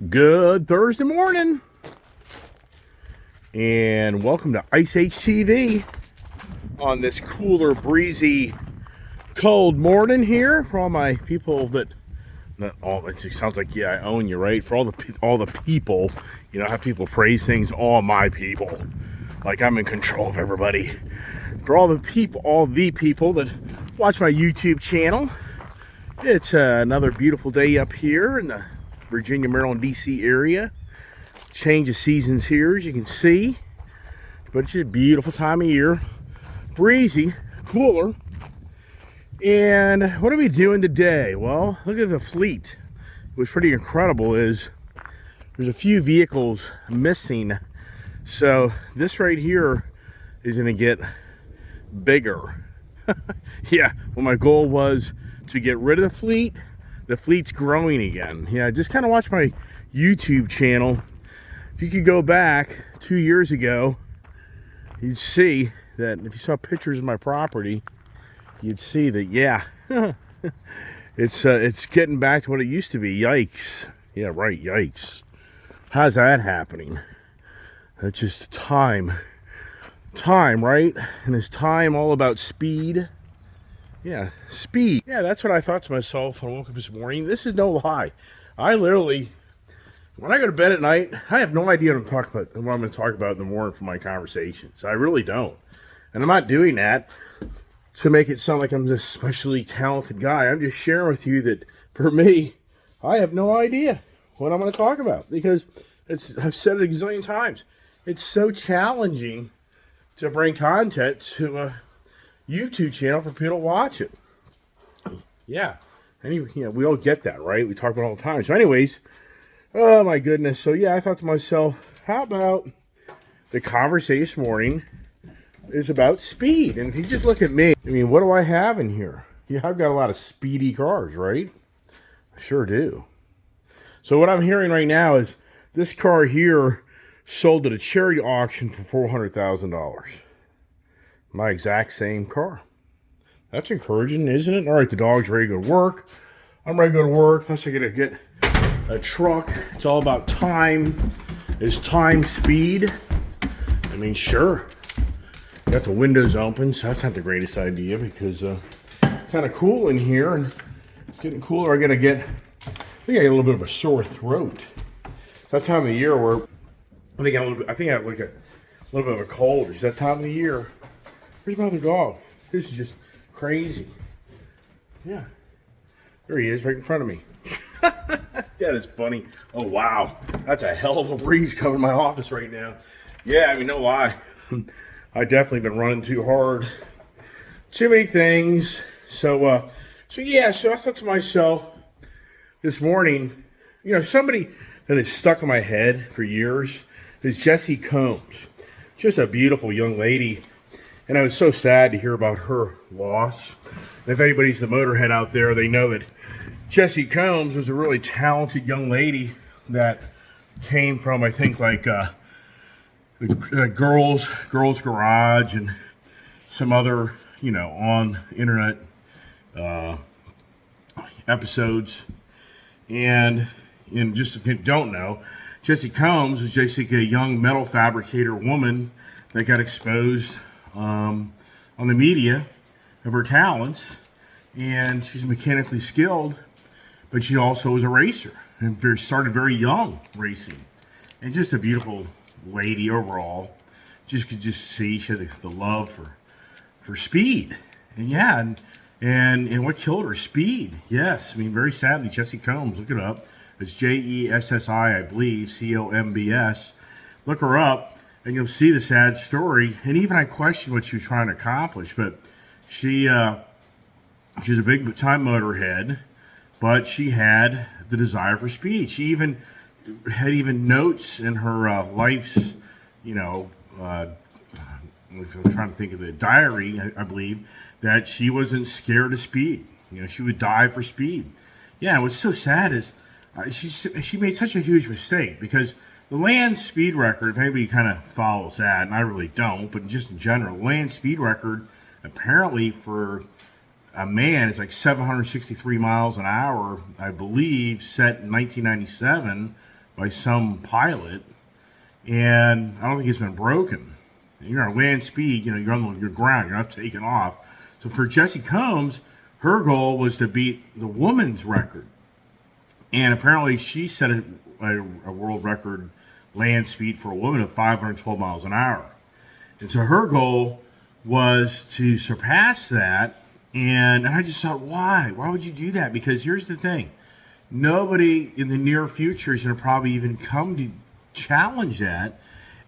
Good Thursday morning, and welcome to Ice Age TV on this cooler, breezy, cold morning here for all my people that, not all, it sounds like, yeah, I own you, right? For all the people, you know how people phrase things, all my people, like I'm in control of everybody. For all the people that watch my YouTube channel, it's another beautiful day up here in the Virginia, Maryland, DC area. Change of seasons here, as you can see, but it's just a beautiful time of year, breezy, cooler. And what are we doing today? Well, look at the fleet. What's pretty incredible is there's a few vehicles missing, so this right here is going to get bigger. Yeah, well, my goal was to get rid of the fleet's growing again. Yeah, just kind of watch my YouTube channel. If you could go back 2 years ago, you'd see that if you saw pictures of my property, you'd see that, yeah, it's getting back to what it used to be. Yikes. Yeah, right, yikes. How's that happening? That's just time, right? And is time all about speed? Yeah, speed. Yeah, that's what I thought to myself when I woke up this morning. This is no lie. I literally, when I go to bed at night, I have no idea what I'm going to talk about in the morning for my conversations. I really don't. And I'm not doing that to make it sound like I'm this especially talented guy. I'm just sharing with you that for me, I have no idea what I'm going to talk about because I've said it a gazillion times. It's so challenging to bring content to a YouTube channel for people to watch it. Yeah. Anyway, we all get that, right? We talk about it all the time. So anyways, oh my goodness. So yeah, I thought to myself, how about the conversation this morning is about speed? And if you just look at me, I mean, what do I have in here? Yeah, I've got a lot of speedy cars, right? I sure do. So what I'm hearing right now is this car here sold at a charity auction for $400,000. My exact same car. That's encouraging, isn't it? All right, the dog's ready to go to work. I'm ready to go to work. Plus, I gotta get a truck. It's all about time. Is time speed? I mean, sure. Got the windows open, so that's not the greatest idea because kind of cool in here and it's getting cooler. I think I get a little bit of a sore throat. It's that time of the year where I think I have like a little bit of a cold. It's that time of the year. Where's my other dog? This is just crazy. Yeah. There he is, right in front of me. That is funny. Oh, wow. That's a hell of a breeze coming in my office right now. Yeah, I mean, no lie. I definitely been running too hard. Too many things. So I thought to myself this morning, somebody that has stuck in my head for years is Jessie Combs. Just a beautiful young lady. And I was so sad to hear about her loss. And if anybody's the motorhead out there, they know that Jessie Combs was a really talented young lady that came from, I think, like Girls Garage and some other, on internet episodes. And just if you don't know, Jessie Combs was basically a young metal fabricator woman that got exposed on the media of her talents, and she's mechanically skilled, but she also was a racer and started very young racing, and just a beautiful lady overall. Just could just see she had the love for speed, and yeah, and what killed her? Speed. Yes, I mean, very sadly, Jessie Combs. Look it up. It's Jessi, I believe, Combs. Look her up. And you'll see the sad story. And even I question what she was trying to accomplish. But she's a big time motorhead, but she had the desire for speed. She even had notes in her life's, if I'm trying to think of the diary, I believe, that she wasn't scared of speed. She would die for speed. Yeah, what's so sad is she made such a huge mistake because the land speed record, if anybody kind of follows that, and I really don't, but just in general, land speed record apparently for a man is like 763 miles an hour, I believe, set in 1997 by some pilot, and I don't think it's been broken. You're on land speed, you're on your ground, you're not taking off. So for Jessie Combs, her goal was to beat the woman's record. And apparently she set a world record land speed for a woman of 512 miles an hour. And so her goal was to surpass that. And I just thought, why? Why would you do that? Because here's the thing. Nobody in the near future is going to probably even come to challenge that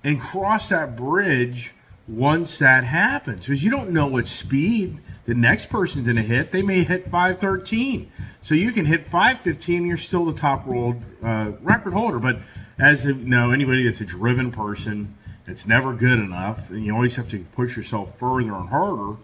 and cross that bridge once that happens. Because you don't know what speed the next person's going to hit. They may hit 513. So you can hit 515 and you're still the top world record holder. But as you know, anybody that's a driven person, it's never good enough. And you always have to push yourself further and harder.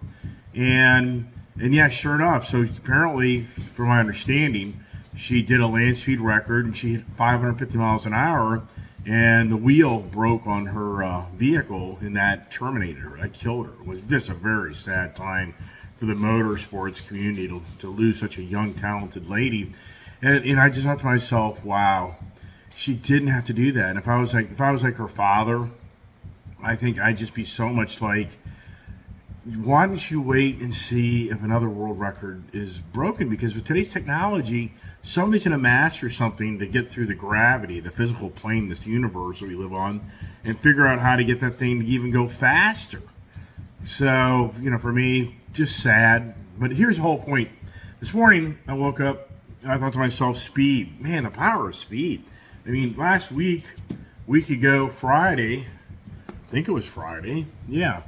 And yeah, sure enough. So apparently, from my understanding, she did a land speed record and she hit 550 miles an hour. And the wheel broke on her vehicle, and that terminated her. That killed her. It was just a very sad time for the motorsports community to lose such a young, talented lady. And I just thought to myself, wow, she didn't have to do that. And if I was like her father, I think I'd just be so much like, why don't you wait and see if another world record is broken? Because with today's technology, somebody's going to master something to get through the gravity, the physical plane, this universe that we live on, and figure out how to get that thing to even go faster. So, for me, just sad. But here's the whole point. This morning, I woke up and I thought to myself, speed. Man, the power of speed. I mean, last week ago, Friday, I think it was Friday. Yeah.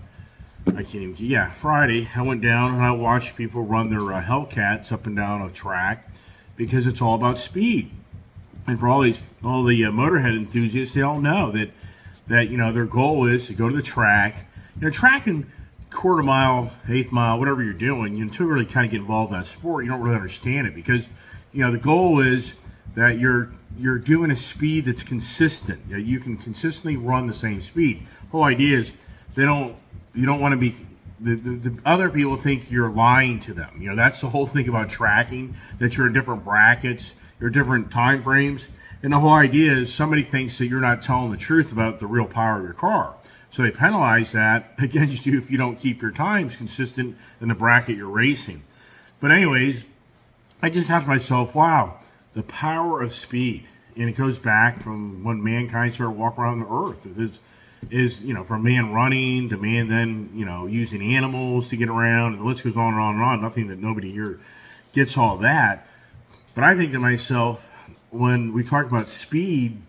Friday, I went down and I watched people run their Hellcats up and down a track because it's all about speed. And for all the motorhead enthusiasts, they all know that their goal is to go to the track. Tracking quarter mile, eighth mile, whatever you're doing, until you really kind of get involved in that sport, you don't really understand it because the goal is that you're doing a speed that's consistent. You can consistently run the same speed. The whole idea is you don't want to be the other people think you're lying to them. That's the whole thing about tracking, that you're in different brackets, you're different time frames. And the whole idea is somebody thinks that you're not telling the truth about the real power of your car. So they penalize that against you if you don't keep your times consistent in the bracket you're racing. But anyways, I just thought to myself, wow, the power of speed. And it goes back from when mankind started walking around the earth. Is from man running to man then using animals to get around, and the list goes on and on and on. Nothing that nobody here gets all that. But I think to myself, when we talk about speed,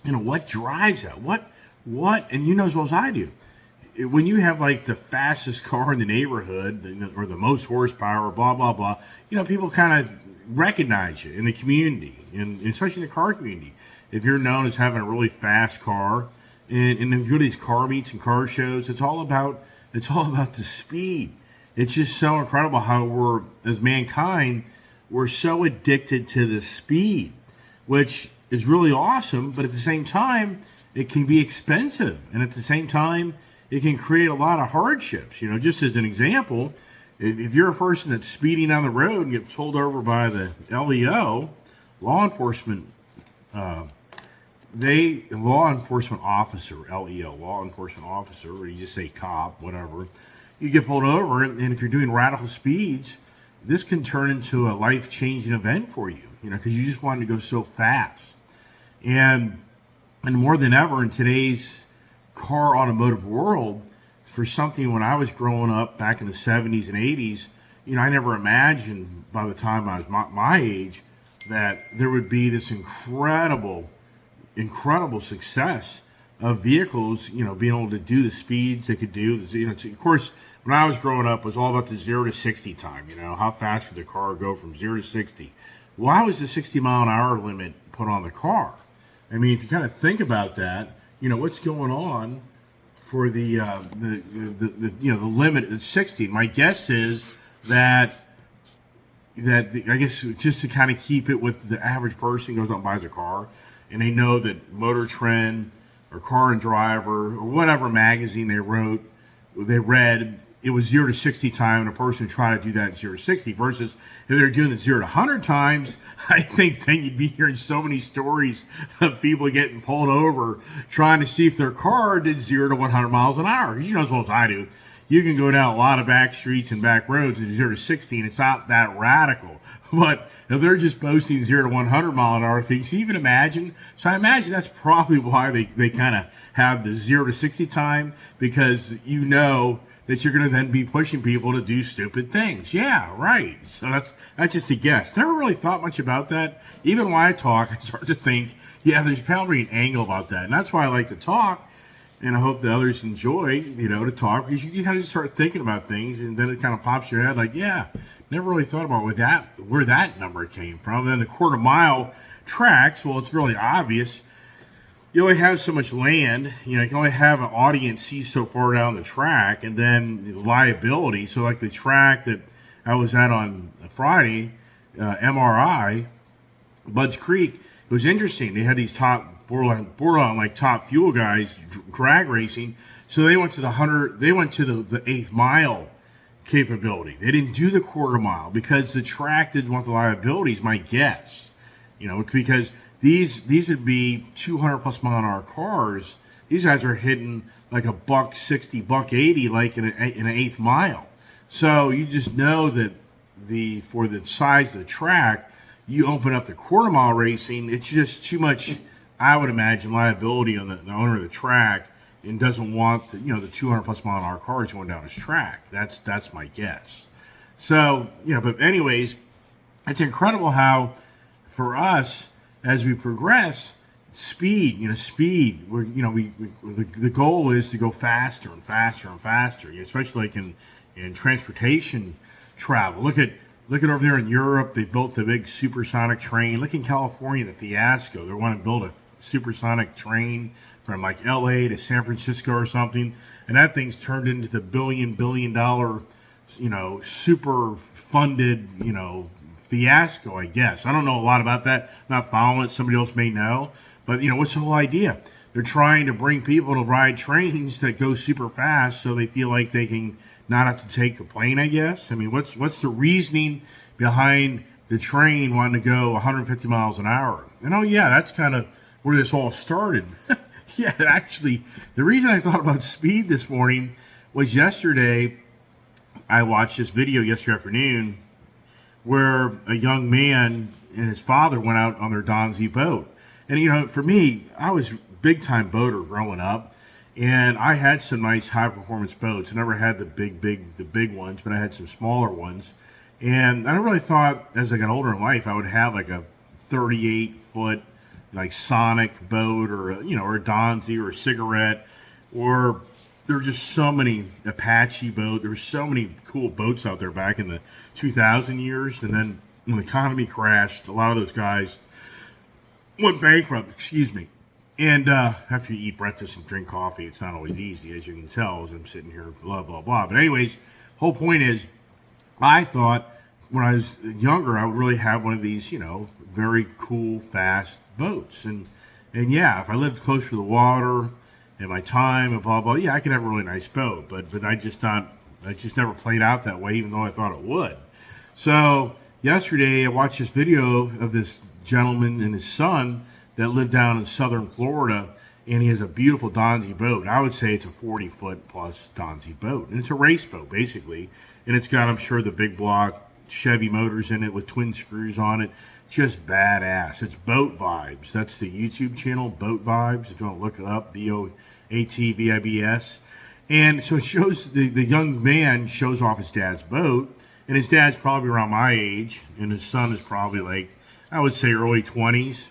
what drives that? What and you know as well as I do, when you have like the fastest car in the neighborhood or the most horsepower, blah blah blah, people kind of recognize you in the community, and especially in the car community. If you're known as having a really fast car. And if you go to these car meets and car shows, it's all about the speed. It's just so incredible how as mankind, we're so addicted to the speed, which is really awesome. But at the same time, it can be expensive, and at the same time, it can create a lot of hardships. Just as an example, if you're a person that's speeding down the road and gets pulled over by the LEO, law enforcement. Law enforcement officer, LEO, law enforcement officer, or you just say cop, whatever, you get pulled over, and if you're doing radical speeds, this can turn into a life-changing event for you, because you just want to go so fast. And more than ever in today's car automotive world, for something when I was growing up back in the 70s and 80s, I never imagined by the time I was my age that there would be this incredible success of vehicles, being able to do the speeds they could do. Of course, when I was growing up, it was all about the 0 to 60 time. How fast could the car go from 0 to 60? Why was the 60 mile an hour limit put on the car? I mean, if you kind of think about that, what's going on for the limit at 60? My guess is that I guess just to kind of keep it with the average person goes out and buys a car, and they know that Motor Trend or Car and Driver or whatever magazine they read it was 0 to 60 time, and a person trying to do that 0 to 60 versus if they're doing it 0 to 100 times, I think then you'd be hearing so many stories of people getting pulled over trying to see if their car did 0 to 100 miles an hour. Because you know as well as I do, you can go down a lot of back streets and back roads and 0 to 60, and it's not that radical. But if they're just posting 0 to 100 mile an hour things, you even imagine? So I imagine that's probably why they kind of have the 0 to 60 time, because you know that you're going to then be pushing people to do stupid things. Yeah, right. So that's just a guess. Never really thought much about that. Even when I talk, I start to think, yeah, there's probably an angle about that. And that's why I like to talk. And I hope that others enjoy, to talk, because you kind of just start thinking about things, and then it kind of pops your head like, yeah, never really thought about where that number came from. And then the quarter mile tracks, well, it's really obvious. You only have so much land. You can only have an audience see so far down the track, and then the liability. So, like the track that I was at on Friday, MRI, Budds Creek, it was interesting. They had these borderline like top fuel guys drag racing. So they went to the 8th mile capability. They didn't do the quarter mile because the track didn't want the liabilities, my guess. Because these would be 200 plus mile an hour cars. These guys are hitting like a $160, $180, like in an 8th mile. So you just know that for the size of the track, you open up the quarter mile racing, it's just too much, I would imagine, liability on the owner of the track, and doesn't want the 200 plus mile an hour cars going down his track. That's my guess. So, but anyways, it's incredible how for us, as we progress, speed, the goal is to go faster and faster and faster, especially like in transportation travel. Look at over there in Europe, they built the big supersonic train. Look in California, the Fiasco. They want to build a supersonic train from like LA to San Francisco or something. And that thing's turned into the billion dollar, super funded, fiasco, I guess. I don't know a lot about that. I'm not following it. Somebody else may know. But, what's the whole idea? They're trying to bring people to ride trains that go super fast so they feel like they can not have to take the plane, I guess. I mean, what's the reasoning behind the train wanting to go 150 miles an hour? And that's kind of where this all started. Yeah, actually, the reason I thought about speed this morning was yesterday. I watched this video yesterday afternoon where a young man and his father went out on their Donzi boat. And, for me, I was a big-time boater growing up, and I had some nice high-performance boats. I never had the big ones, but I had some smaller ones. And I never really thought, as I got older in life, I would have like a 38-foot, like Sonic boat, or a Donzi, or a Cigarette, or there were just so many Apache boats. There were so many cool boats out there back in the 2000 years. And then when the economy crashed, a lot of those guys went bankrupt, excuse me. And after you eat breakfast and drink coffee, it's not always easy, as you can tell, as I'm sitting here, blah, blah, blah. But anyways, whole point is, I thought when I was younger, I would really have one of these, very cool, fast boats. And yeah, if I lived close to the water and my time and blah, blah, yeah, I could have a really nice boat. But I just never played out that way, even though I thought it would. So yesterday, I watched this video of this gentleman and his son that lived down in southern Florida, and he has a beautiful Donzi boat. I would say it's a 40-foot plus Donzi boat, and it's a race boat, basically. And it's got, I'm sure, the big block Chevy motors in it with twin screws on it. Just badass. It's Boat Vibes. That's the YouTube channel, Boat Vibes, if you want to look it up, BOATVIBS. And so it shows, the young man shows off his dad's boat, and his dad's probably around my age, and his son is probably like, I would say early 20s.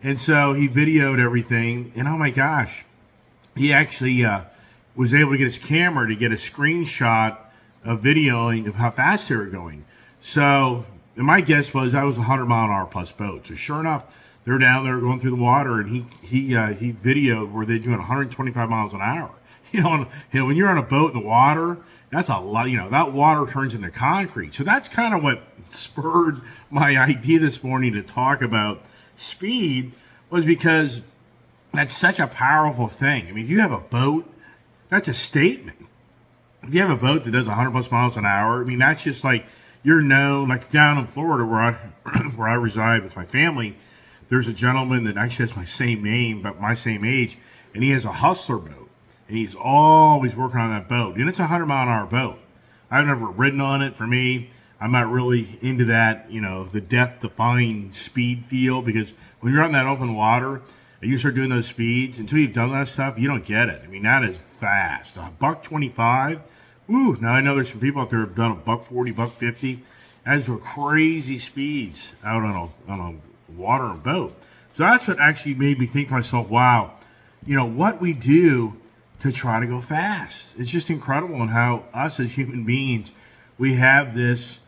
And so he videoed everything, and oh my gosh, he actually was able to get his camera to get a screenshot of videoing of how fast they were going. So and my guess was that was a 100-mile-an-hour plus boat. So sure enough, they're down there going through the water, and he videoed where they're doing 125 miles an hour. When you're on a boat in the water, that's a lot. That water turns into concrete. So that's kind of what spurred my idea this morning to talk about speed, was because that's such a powerful thing. I mean, if you have a boat, that's a statement. if you have a boat that does 100 plus miles an hour, I mean, that's just like you're known, like down in Florida where where I reside with my family. There's a gentleman that actually has my same name, but my same age, and he has a Hustler boat, and he's always working on that boat, and it's a 100-mile-an-hour boat. I've never ridden on it. For me, I'm not really into that, the death-defying speed feel, because when you're out in that open water and you start doing those speeds, until you've done that stuff, you don't get it. I mean, that is fast. A buck 25. Woo! Now I know there's some people out there who've done a buck 40, buck 50. Those were crazy speeds out on a water and boat. So that's what actually made me think to myself, wow, what we do to try to go fast. It's just incredible in how us as human beings, we have this,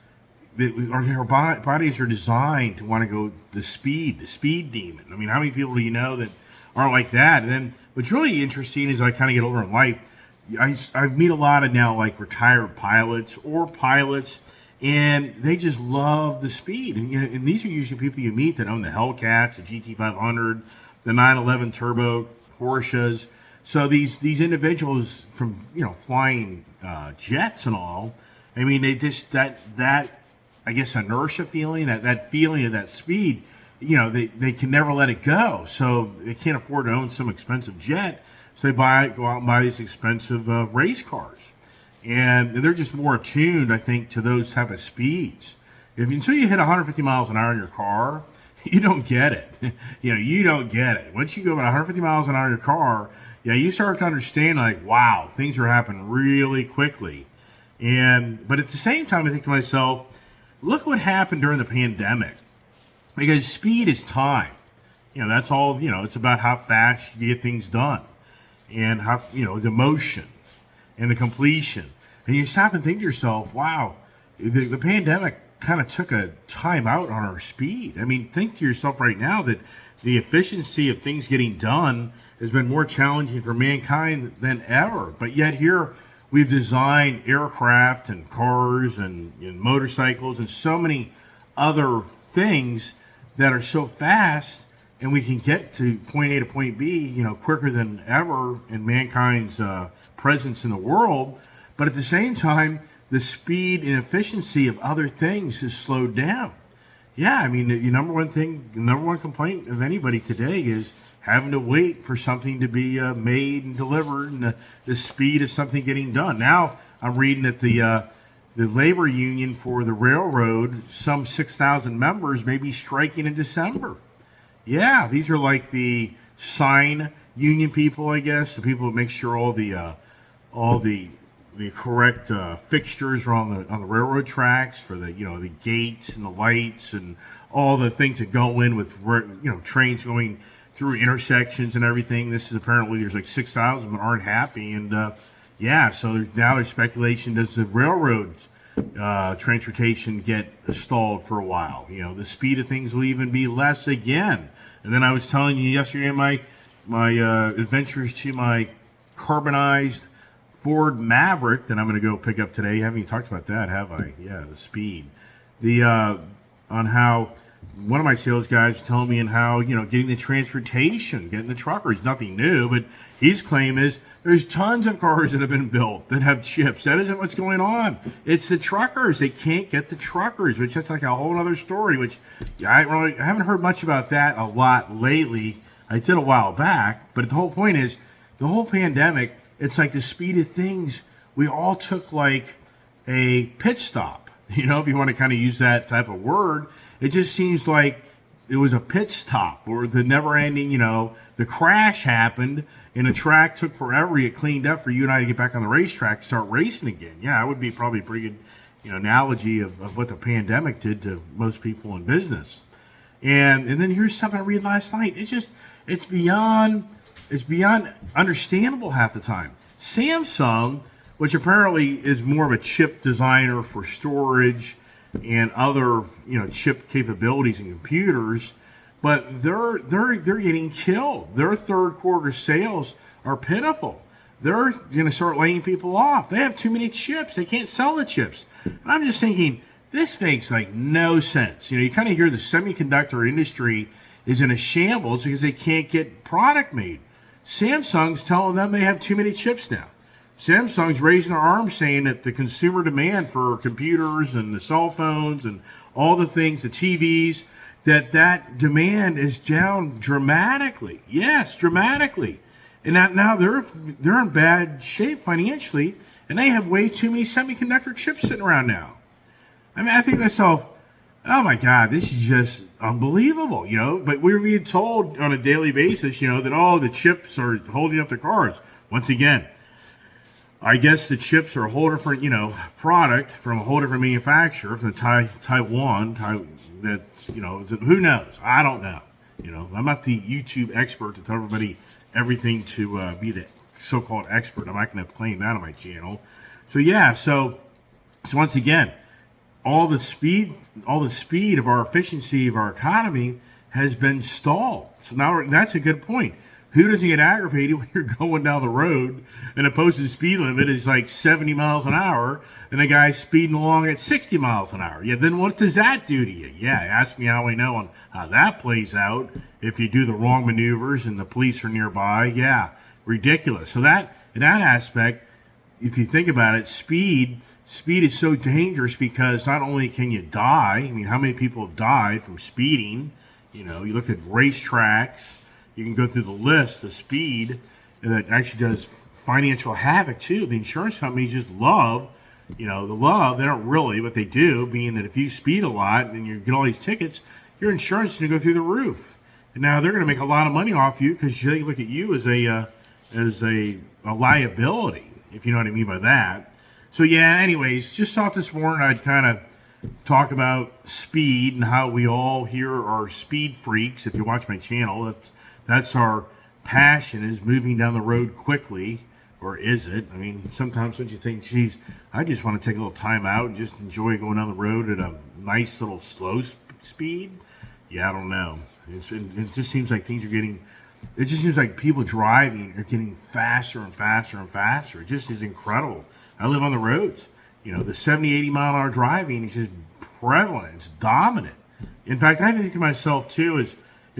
our bodies are designed to want to go the speed demon. I mean, how many people do you know that are like that? And then what's really interesting is I kind of get older in life, I meet a lot of now like retired pilots or pilots, and they just love the speed. And these are usually people you meet that own the Hellcats, the GT500, the 911 Turbo, Porsches. So these individuals from flying jets and all, I mean, they just that I guess inertia feeling, that feeling of that speed, they can never let it go. So they can't afford to own some expensive jet. So they go out and buy these expensive race cars. And they're just more attuned, I think, to those type of speeds. Until you hit 150 miles an hour in your car, you don't get it. You don't get it. Once you go about 150 miles an hour in your car, you start to understand, like, wow, things are happening really quickly. But at the same time, I think to myself, look what happened during the pandemic. Because speed is time. That's all, it's about how fast you get things done. And how, the motion and the completion. And you stop and think to yourself, wow, the pandemic kind of took a time out on our speed. I mean, think to yourself right now that the efficiency of things getting done has been more challenging for mankind than ever. But yet here we've designed aircraft and cars and motorcycles and so many other things that are so fast, and we can get to point A to point B, quicker than ever in mankind's presence in the world. But at the same time, the speed and efficiency of other things has slowed down. Yeah, I mean, the number one complaint of anybody today is having to wait for something to be made and delivered, and the speed of something getting done. Now, I'm reading that the labor union for the railroad, some 6,000 members, may be striking in December. Yeah, these are like the sign union people, I guess, the people that make sure all the correct fixtures are on the railroad tracks for the the gates and the lights and all the things that go in with trains going through intersections and everything. This is apparently there's like 6,000 that aren't happy, and so now there's speculation, does the railroads transportation get stalled for a while? The speed of things will even be less again. And then I was telling you yesterday my adventures to my carbonized Ford Maverick that I'm going to go pick up today. I haven't even talked about that, have I? Yeah, the speed. On how one of my sales guys was telling me, and how getting the transportation, getting the truckers, nothing new, but his claim is there's tons of cars that have been built that have chips. That isn't what's going on. It's the truckers. They can't get the truckers, which that's like a whole other story, which I haven't heard much about that a lot lately. I did a while back, but the whole point is the whole pandemic, it's like the speed of things, we all took like a pit stop. If you want to kind of use that type of word, it just seems like it was a pit stop, or the never ending, the crash happened and the track took forever to get cleaned up for you and I to get back on the racetrack to start racing again. Yeah, that would be probably a pretty good, analogy of what the pandemic did to most people in business. And then here's something I read last night. It's beyond understandable half the time. Samsung, which apparently is more of a chip designer for storage and other chip capabilities in computers, but they're getting killed. Their third quarter sales are pitiful. They're going to start laying people off. They have too many chips. They can't sell the chips. And I'm just thinking, this makes like no sense. You kind of hear the semiconductor industry is in a shambles because they can't get product made. Samsung's telling them they have too many chips now. Samsung's raising their arms saying that the consumer demand for computers and the cell phones and all the things, the TVs, that demand is down dramatically. Yes, dramatically. And that now they're in bad shape financially, and they have way too many semiconductor chips sitting around now. I mean, I think to myself, oh my God, this is just unbelievable, But we're being told on a daily basis, that the chips are holding up the cars. Once again, I guess the chips are a whole different, product from a whole different manufacturer from Taiwan. Who knows? I don't know. I'm not the YouTube expert to tell everybody everything to be the so-called expert. I'm not going to claim that on my channel. So yeah, so once again, all the speed of our efficiency of our economy has been stalled. So now that's a good point. Who doesn't get aggravated when you're going down the road and the posted speed limit is like 70 miles an hour and a guy's speeding along at 60 miles an hour? Yeah, then what does that do to you? Yeah, ask me how I know on how that plays out. If you do the wrong maneuvers and the police are nearby, yeah, ridiculous. So that in that aspect, if you think about it, speed is so dangerous because not only can you die, I mean, how many people have died from speeding? You look at racetracks. You can go through the list of speed that actually does financial havoc too. The insurance companies just love, they don't really, but they do, being that if you speed a lot and you get all these tickets, your insurance is going to go through the roof. And now they're going to make a lot of money off you because they look at you as a liability, if you know what I mean by that. So yeah, anyways, just thought this morning I'd kind of talk about speed and how we all here are speed freaks. If you watch my channel, that's our passion, is moving down the road quickly. Or is it? I mean, sometimes don't you think, geez, I just want to take a little time out and just enjoy going down the road at a nice little slow speed? Yeah, I don't know. It just seems like it just seems like people driving are getting faster and faster and faster. It just is incredible. I live on the roads. The 70, 80 mile an hour driving is just prevalent. It's dominant. In fact, I think to myself too is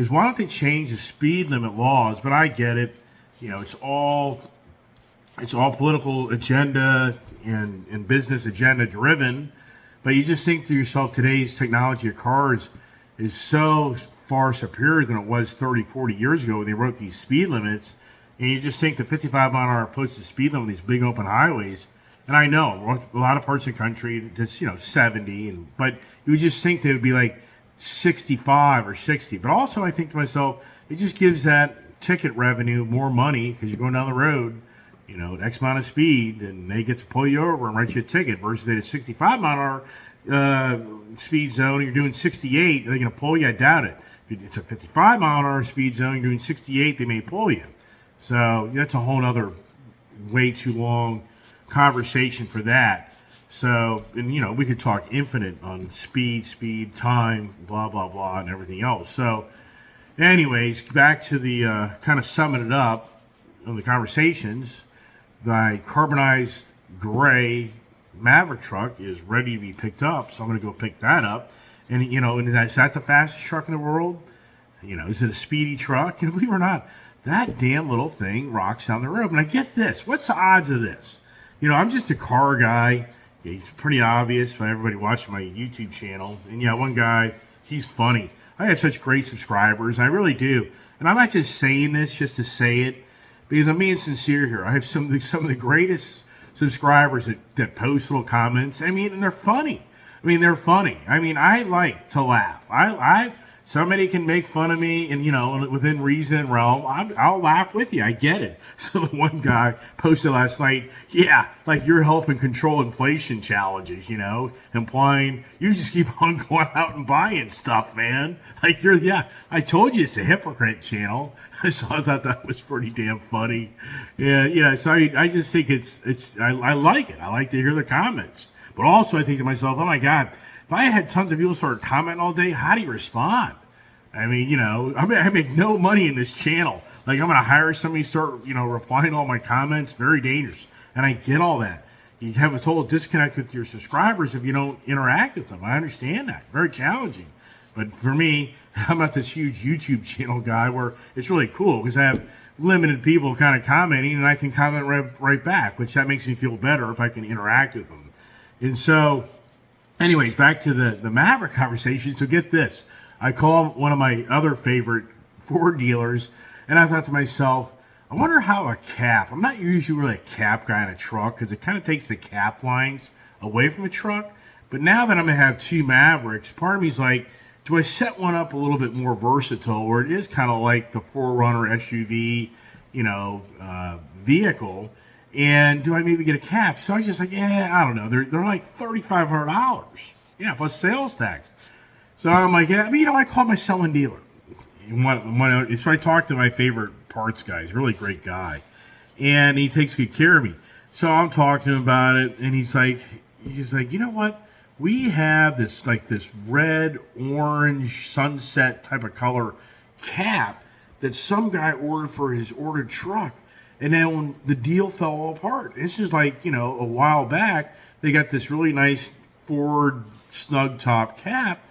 why don't they change the speed limit laws? But I get it. It's all political agenda and business agenda driven. But you just think to yourself, today's technology of cars is so far superior than it was 30, 40 years ago when they wrote these speed limits. And you just think the 55 mile an hour posted speed limit on these big open highways. And I know a lot of parts of the country, just 70, but you would just think they would be like 65 or 60. But also I think to myself, it just gives that ticket revenue more money because you're going down the road, at X amount of speed, and they get to pull you over and write you a ticket versus at a 65 mile an hour speed zone and you're doing 68, they're going to pull you? I doubt it. If it's a 55 mile an hour speed zone, you're doing 68, they may pull you. So that's a whole other way too long conversation for that. So, and we could talk infinite on speed, time, blah, blah, blah, and everything else. So, anyways, back to the kind of summing it up on the conversations. The carbonized gray Maverick truck is ready to be picked up, so I'm going to go pick that up. And, and is that the fastest truck in the world? Is it a speedy truck? Believe it or not, that damn little thing rocks down the road. And I get this. What's the odds of this? I'm just a car guy. It's pretty obvious by everybody watching my YouTube channel. And yeah, one guy, he's funny. I have such great subscribers. I really do. And I'm not just saying this just to say it, because I'm being sincere here. I have some of the greatest subscribers that post little comments. I mean, and they're funny. They're funny. I like to laugh. Somebody can make fun of me and, within reason and realm, I'll laugh with you. I get it. So the one guy posted last night, yeah, like you're helping control inflation challenges, implying you just keep on going out and buying stuff, man. Like I told you it's a hypocrite channel. So I thought that was pretty damn funny. Yeah, so I just think I like it. I like to hear the comments. But also I think to myself, oh my God, if I had tons of people start commenting all day, how do you respond? I make no money in this channel. Like, I'm going to hire somebody to start, replying to all my comments. Very dangerous. And I get all that. You have a total disconnect with your subscribers if you don't interact with them. I understand that. Very challenging. But for me, I'm not this huge YouTube channel guy where it's really cool because I have limited people kind of commenting and I can comment right back, which that makes me feel better if I can interact with them. And so, anyways, back to the Maverick conversation. So get this. I call one of my other favorite Ford dealers and I thought to myself, I wonder how a cap, I'm not usually really a cap guy in a truck because it kind of takes the cap lines away from the truck. But now that I'm going to have two Mavericks, part of me's like, do I set one up a little bit more versatile where it is kind of like the 4Runner SUV, vehicle? And do I maybe get a cap? So I was just like, yeah, I don't know. They're like $3,500. Yeah, plus sales tax. So I'm like, yeah, but I called my selling dealer. So I talked to my favorite parts guy. He's a really great guy. And he takes good care of me. So I'm talking to him about it, and he's like, you know what? We have this red, orange, sunset type of color cap that some guy ordered for his ordered truck. And then when the deal fell apart, this is a while back, they got this really nice Ford snug top cap.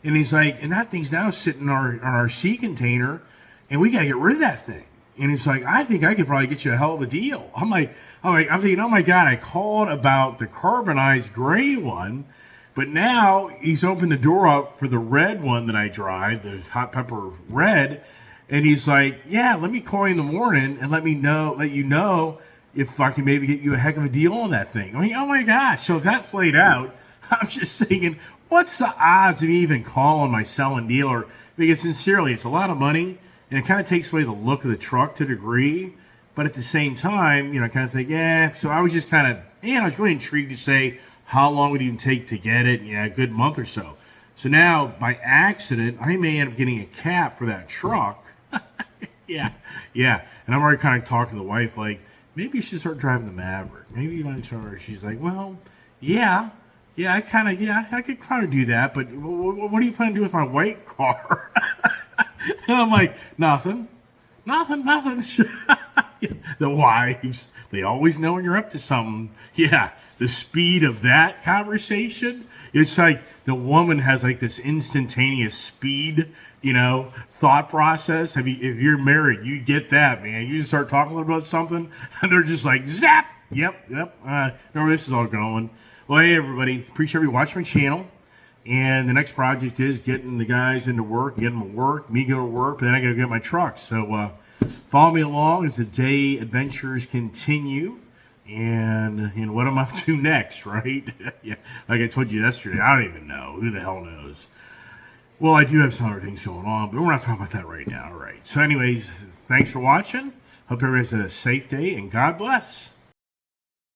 And he's like, and that thing's now sitting on our sea container, and we got to get rid of that thing. And he's like, I think I could probably get you a hell of a deal. I'm thinking, oh my God, I called about the carbonized gray one, but now he's opened the door up for the red one that I drive, the hot pepper red. And he's like, yeah, let me call you in the morning and let you know if I can maybe get you a heck of a deal on that thing. Oh my gosh. So if that played out, I'm just thinking, what's the odds of me even calling my selling dealer? Because sincerely, it's a lot of money, and it kind of takes away the look of the truck to a degree. But at the same time, I kind of think, yeah. So I was just kind of, I was really intrigued to say how long would it even take to get it? Yeah, a good month or so. So now, by accident, I may end up getting a cap for that truck. Yeah. And I'm already kind of talking to the wife, like, maybe you should start driving the Maverick. Maybe you want to start. She's like, well, yeah, I could probably do that. But what do you plan to do with my white car? And I'm like, nothing. The wives, they always know when you're up to something. Yeah, the speed of that conversation, it's like the woman has like this instantaneous speed, thought process. If you're married, you get that, man. You just start talking about something, and they're just like, zap. Yep. Know where this is all going. Well, hey, everybody, appreciate you watching my channel. And the next project is getting the guys into work, getting them to work, me go to work, but then I got to get my truck. So follow me along as the day adventures continue. And what I'm up to next, right? Yeah, like I told you yesterday, I don't even know. Who the hell knows? Well, I do have some other things going on, but we're not talking about that right now. All right. So anyways, thanks for watching. Hope everybody has a safe day, and God bless.